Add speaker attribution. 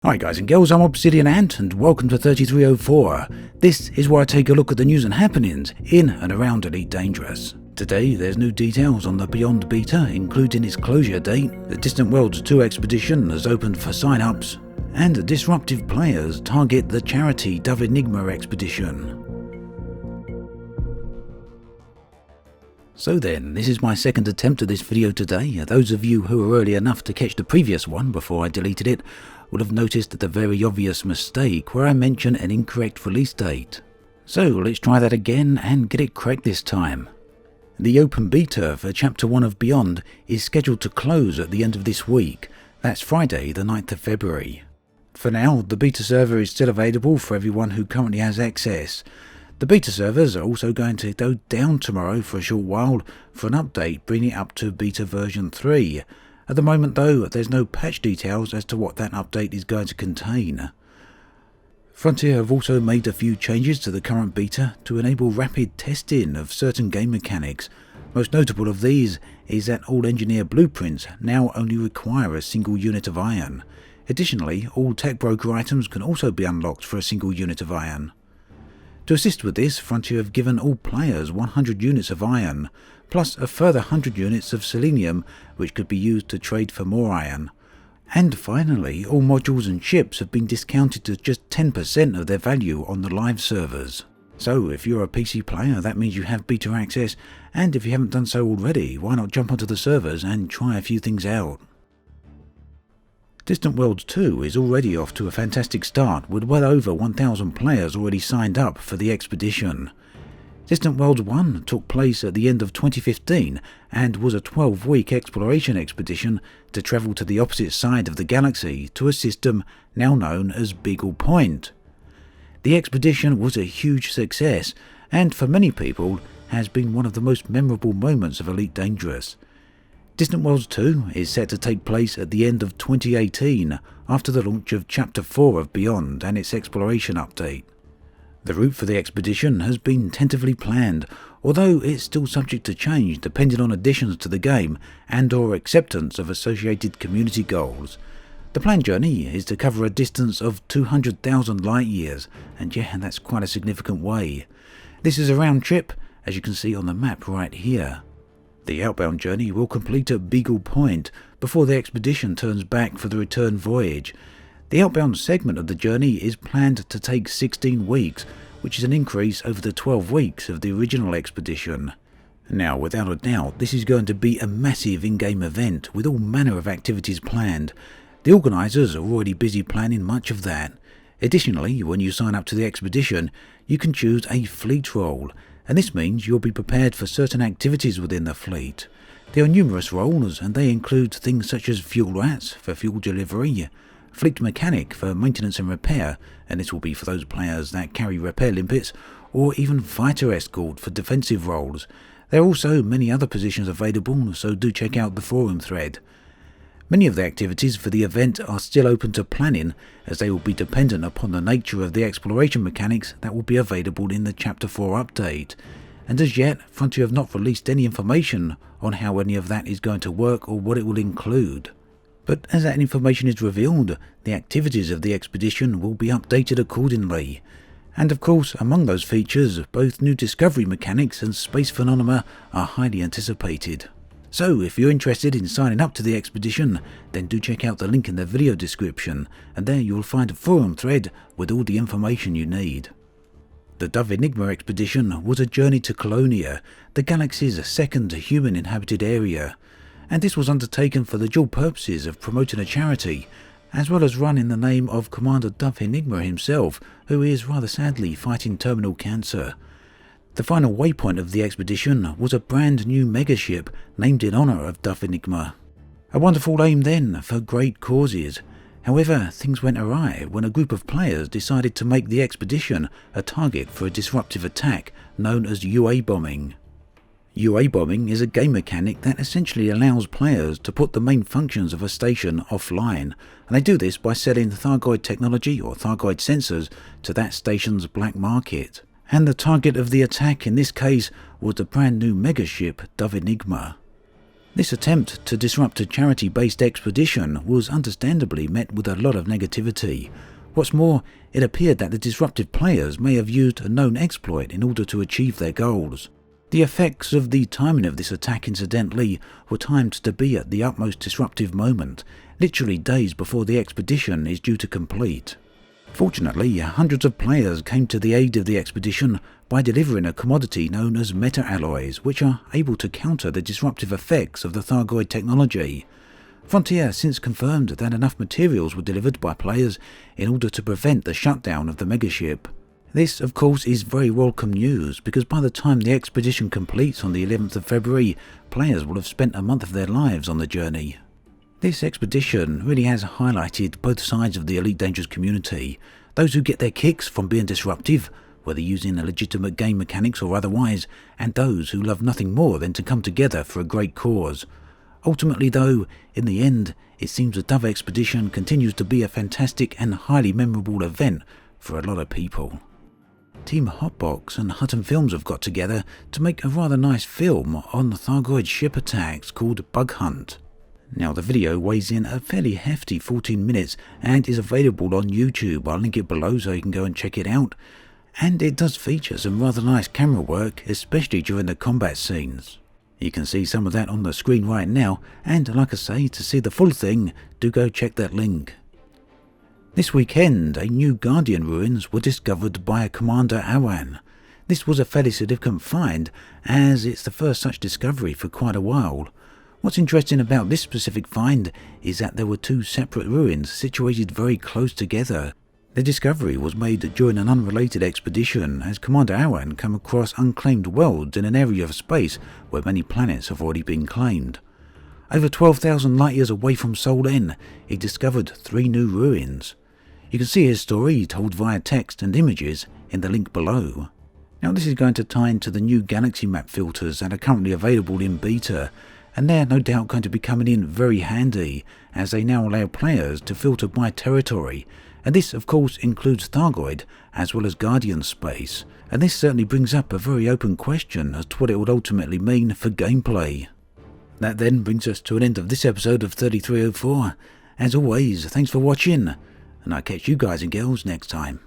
Speaker 1: Hi guys and girls, I'm Obsidian Ant and welcome to 3304. This is where I take a look at the news and happenings in and around Elite Dangerous. Today there's new details on the Beyond beta, including its closure date, the Distant Worlds 2 expedition has opened for sign-ups, and disruptive players target the charity Dove Enigma expedition. So then, this is my second attempt at this video today. Those of you who were early enough to catch the previous one before I deleted it would have noticed the very obvious mistake where I mentioned an incorrect release date. So let's try that again and get it correct this time. The open beta for Chapter 1 of Beyond is scheduled to close at the end of this week. That's Friday the 9th of February. For now, the beta server is still available for everyone who currently has access. The beta servers are also going to go down tomorrow for a short while for an update bringing it up to beta version 3. At the moment though, there's no patch details as to what that update is going to contain. Frontier have also made a few changes to the current beta to enable rapid testing of certain game mechanics. Most notable of these is that all engineer blueprints now only require a single unit of iron. Additionally, all tech broker items can also be unlocked for a single unit of iron. To assist with this, Frontier have given all players 100 units of iron, plus a further 100 units of selenium, which could be used to trade for more iron. And finally, all modules and ships have been discounted to just 10% of their value on the live servers. So if you're a PC player, that means you have beta access, and if you haven't done so already, why not jump onto the servers and try a few things out. Distant Worlds 2 is already off to a fantastic start, with well over 1,000 players already signed up for the expedition. Distant Worlds 1 took place at the end of 2015 and was a 12-week exploration expedition to travel to the opposite side of the galaxy to a system now known as Beagle Point. The expedition was a huge success and for many people has been one of the most memorable moments of Elite Dangerous. Distant Worlds 2 is set to take place at the end of 2018 after the launch of Chapter 4 of Beyond and its exploration update. The route for the expedition has been tentatively planned, although it's still subject to change depending on additions to the game and or acceptance of associated community goals. The planned journey is to cover a distance of 200,000 light years, and yeah, that's quite a significant way. This is a round trip, as you can see on the map right here. The outbound journey will complete at Beagle Point before the expedition turns back for the return voyage. The outbound segment of the journey is planned to take 16 weeks, which is an increase over the 12 weeks of the original expedition. Now, without a doubt, this is going to be a massive in-game event with all manner of activities planned. The organisers are already busy planning much of that. Additionally, when you sign up to the expedition, you can choose a fleet role, and this means you'll be prepared for certain activities within the fleet. There are numerous roles, and they include things such as fuel rats for fuel delivery, fleet mechanic for maintenance and repair, and this will be for those players that carry repair limpets, or even fighter escort for defensive roles. There are also many other positions available, so do check out the forum thread. Many of the activities for the event are still open to planning, as they will be dependent upon the nature of the exploration mechanics that will be available in the Chapter 4 update. And as yet, Frontier have not released any information on how any of that is going to work or what it will include. But as that information is revealed, the activities of the expedition will be updated accordingly. And of course, among those features, both new discovery mechanics and space phenomena are highly anticipated. So if you're interested in signing up to the expedition, then do check out the link in the video description, and there you will find a forum thread with all the information you need. The Dove Enigma expedition was a journey to Colonia, the galaxy's second human-inhabited area, and this was undertaken for the dual purposes of promoting a charity, as well as run in the name of Commander Dove Enigma himself, who is rather sadly fighting terminal cancer. The final waypoint of the expedition was a brand new megaship named in honour of Dove Enigma. A wonderful aim then for great causes. However, things went awry when a group of players decided to make the expedition a target for a disruptive attack known as UA bombing. UA bombing is a game mechanic that essentially allows players to put the main functions of a station offline, and they do this by selling Thargoid technology or Thargoid sensors to that station's black market. And the target of the attack in this case was the brand new megaship Dove Enigma. This attempt to disrupt a charity-based expedition was understandably met with a lot of negativity. What's more, it appeared that the disruptive players may have used a known exploit in order to achieve their goals. The effects of the timing of this attack, incidentally, were timed to be at the utmost disruptive moment, literally days before the expedition is due to complete. Fortunately, hundreds of players came to the aid of the expedition by delivering a commodity known as meta-alloys, which are able to counter the disruptive effects of the Thargoid technology. Frontier has since confirmed that enough materials were delivered by players in order to prevent the shutdown of the megaship. This, of course, is very welcome news, because by the time the expedition completes on the 11th of February, players will have spent a month of their lives on the journey. This expedition really has highlighted both sides of the Elite Dangerous community, those who get their kicks from being disruptive, whether using legitimate game mechanics or otherwise, and those who love nothing more than to come together for a great cause. Ultimately though, in the end, it seems the Dove expedition continues to be a fantastic and highly memorable event for a lot of people. Team Hotbox and Hutton Films have got together to make a rather nice film on the Thargoid ship attacks called Bug Hunt. Now the video weighs in a fairly hefty 14 minutes and is available on YouTube. I'll link it below so you can go and check it out. And it does feature some rather nice camera work, especially during the combat scenes. You can see some of that on the screen right now, and like I say, to see the full thing, do go check that link. This weekend, a new Guardian ruins were discovered by Commander Awan. This was a fairly significant find, as it's the first such discovery for quite a while. What's interesting about this specific find is that there were two separate ruins situated very close together. The discovery was made during an unrelated expedition, as Commander Awan came across unclaimed worlds in an area of space where many planets have already been claimed. Over 12,000 light years away from Sol N, he discovered 3 new ruins. You can see his story told via text and images in the link below. Now this is going to tie into the new galaxy map filters that are currently available in beta, and they're no doubt going to be coming in very handy, as they now allow players to filter by territory, and this of course includes Thargoid as well as Guardian space, and this certainly brings up a very open question as to what it would ultimately mean for gameplay. That then brings us to an end of this episode of 3304. As always, thanks for watching, and I'll catch you guys and girls next time.